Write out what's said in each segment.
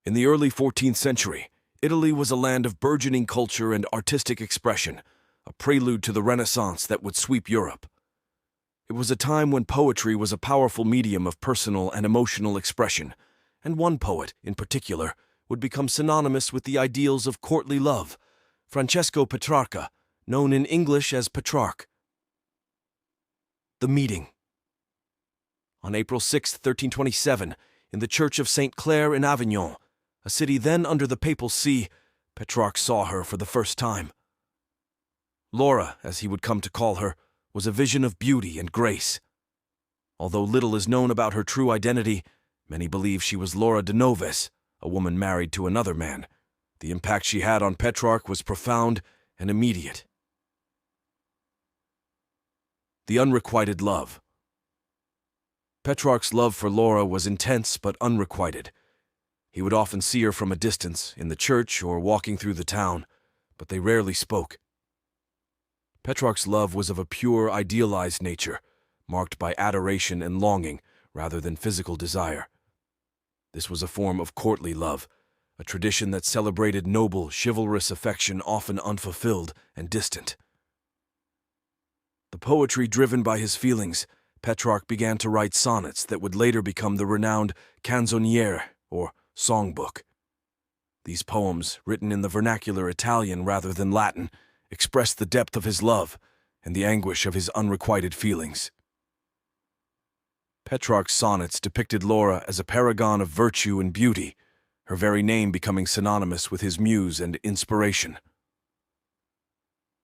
In the early 14th century, Italy was a land of burgeoning culture and artistic expression, a prelude to the Renaissance that would sweep Europe. It was a time when poetry was a powerful medium of personal and emotional expression, and one poet, in particular, would become synonymous with the ideals of courtly love, Francesco Petrarch, known in English as Petrarch. The Meeting. On April 6, 1327, in the church of St. Clare in Avignon, a city then under the papal see, Petrarch saw her for the first time. Laura, as he would come to call her, was a vision of beauty and grace. Although little is known about her true identity, many believe she was Laura de Noves, a woman married to another man. The impact she had on Petrarch was profound and immediate. The Unrequited Love. Petrarch's love for Laura was intense but unrequited. He would often see her from a distance, in the church or walking through the town, but they rarely spoke. Petrarch's love was of a pure, idealized nature, marked by adoration and longing rather than physical desire. This was a form of courtly love, a tradition that celebrated noble, chivalrous affection often unfulfilled and distant. The poetry driven by his feelings, Petrarch began to write sonnets that would later become the renowned canzoniere, or songbook. These poems, written in the vernacular Italian rather than Latin, expressed the depth of his love and the anguish of his unrequited feelings. Petrarch's sonnets depicted Laura as a paragon of virtue and beauty, her very name becoming synonymous with his muse and inspiration.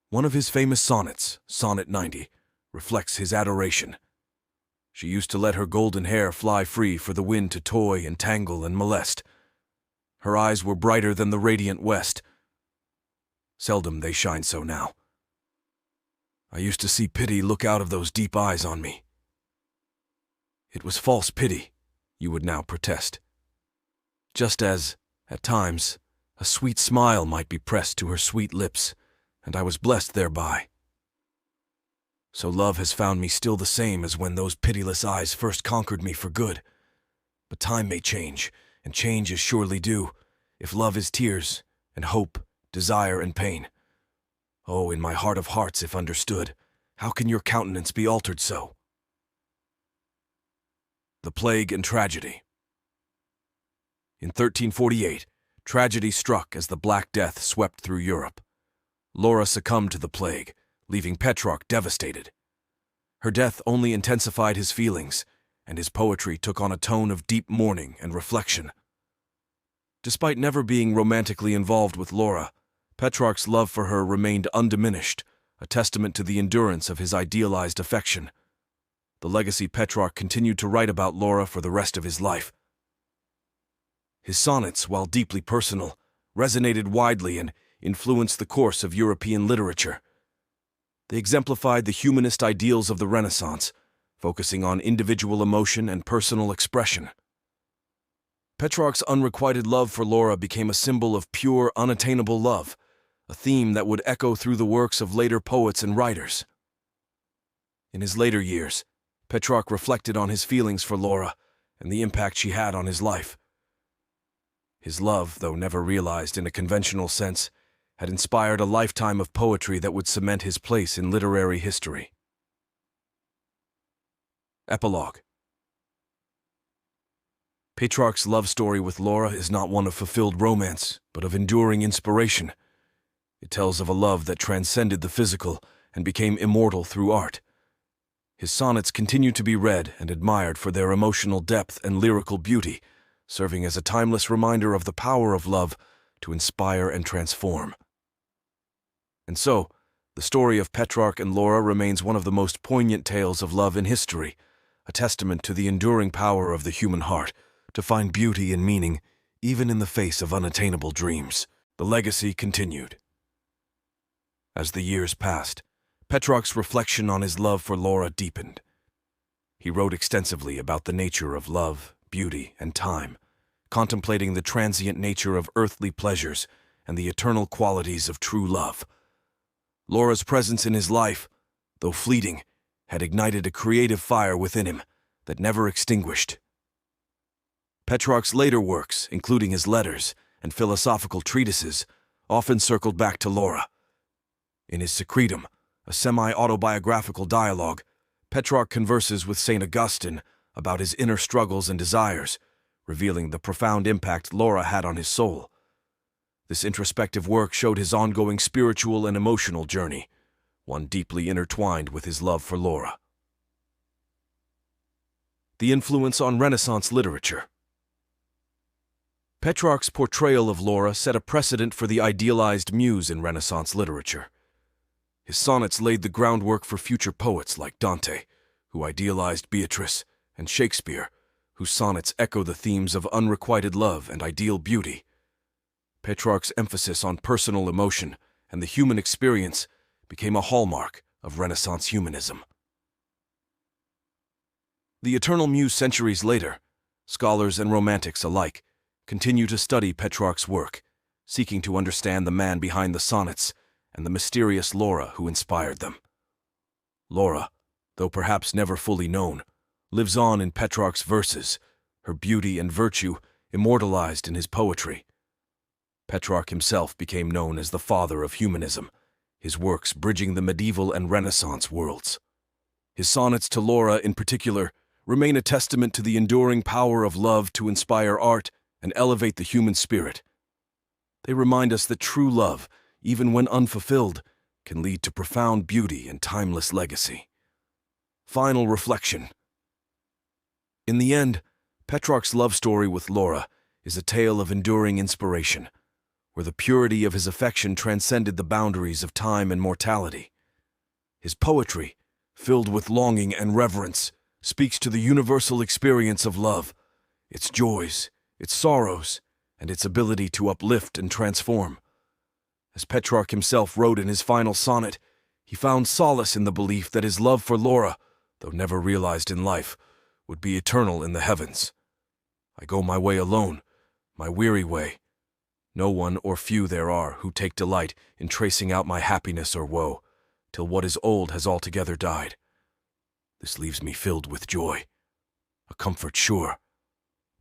One of his famous sonnets, Sonnet 90, reflects his adoration. She used to let her golden hair fly free for the wind to toy and tangle and molest. Her eyes were brighter than the radiant west. Seldom they shine so now. I used to see pity look out of those deep eyes on me. It was false pity, you would now protest. Just as, at times, a sweet smile might be pressed to her sweet lips, and I was blessed thereby. So love has found me still the same as when those pitiless eyes first conquered me for good. But time may change, and change is surely due, if love is tears, and hope, desire, and pain. Oh, in my heart of hearts, if understood, how can your countenance be altered so? The Plague and Tragedy. In 1348, tragedy struck as the Black Death swept through Europe. Laura succumbed to the plague, leaving Petrarch devastated. Her death only intensified his feelings, and his poetry took on a tone of deep mourning and reflection. Despite never being romantically involved with Laura, Petrarch's love for her remained undiminished, a testament to the endurance of his idealized affection. The legacy Petrarch continued to write about Laura for the rest of his life. His sonnets, while deeply personal, resonated widely and influenced the course of European literature. They exemplified the humanist ideals of the Renaissance, focusing on individual emotion and personal expression. Petrarch's unrequited love for Laura became a symbol of pure, unattainable love, a theme that would echo through the works of later poets and writers. In his later years, Petrarch reflected on his feelings for Laura and the impact she had on his life. His love, though never realized in a conventional sense, had inspired a lifetime of poetry that would cement his place in literary history. Epilogue. Petrarch's love story with Laura is not one of fulfilled romance, but of enduring inspiration. It tells of a love that transcended the physical and became immortal through art. His sonnets continue to be read and admired for their emotional depth and lyrical beauty, serving as a timeless reminder of the power of love to inspire and transform. And so, the story of Petrarch and Laura remains one of the most poignant tales of love in history, a testament to the enduring power of the human heart to find beauty and meaning even in the face of unattainable dreams. The legacy continued. As the years passed, Petrarch's reflection on his love for Laura deepened. He wrote extensively about the nature of love, beauty, and time, contemplating the transient nature of earthly pleasures and the eternal qualities of true love. Laura's presence in his life, though fleeting, had ignited a creative fire within him that never extinguished. Petrarch's later works, including his letters and philosophical treatises, often circled back to Laura. In his Secretum, a semi-autobiographical dialogue, Petrarch converses with St. Augustine about his inner struggles and desires, revealing the profound impact Laura had on his soul. This introspective work showed his ongoing spiritual and emotional journey, one deeply intertwined with his love for Laura. The influence on Renaissance literature. Petrarch's portrayal of Laura set a precedent for the idealized muse in Renaissance literature. His sonnets laid the groundwork for future poets like Dante, who idealized Beatrice, and Shakespeare, whose sonnets echo the themes of unrequited love and ideal beauty. Petrarch's emphasis on personal emotion and the human experience became a hallmark of Renaissance humanism. The Eternal Muse centuries later, scholars and romantics alike continue to study Petrarch's work, seeking to understand the man behind the sonnets and the mysterious Laura who inspired them. Laura, though perhaps never fully known, lives on in Petrarch's verses, her beauty and virtue immortalized in his poetry. Petrarch himself became known as the father of humanism, his works bridging the medieval and Renaissance worlds. His sonnets to Laura, in particular, remain a testament to the enduring power of love to inspire art and elevate the human spirit. They remind us that true love, even when unfulfilled, can lead to profound beauty and timeless legacy. Final reflection. In the end, Petrarch's love story with Laura is a tale of enduring inspiration, where the purity of his affection transcended the boundaries of time and mortality. His poetry, filled with longing and reverence, speaks to the universal experience of love, its joys, its sorrows, and its ability to uplift and transform. As Petrarch himself wrote in his final sonnet, he found solace in the belief that his love for Laura, though never realized in life, would be eternal in the heavens. I go my way alone, my weary way. No one or few there are who take delight in tracing out my happiness or woe, till what is old has altogether died. This leaves me filled with joy, a comfort sure,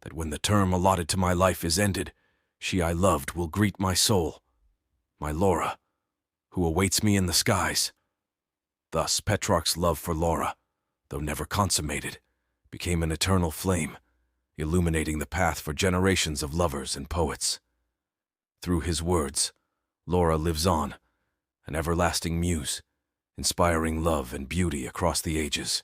that when the term allotted to my life is ended, she I loved will greet my soul, my Laura, who awaits me in the skies. Thus Petrarch's love for Laura, though never consummated, became an eternal flame, illuminating the path for generations of lovers and poets. Through his words, Laura lives on, an everlasting muse, inspiring love and beauty across the ages.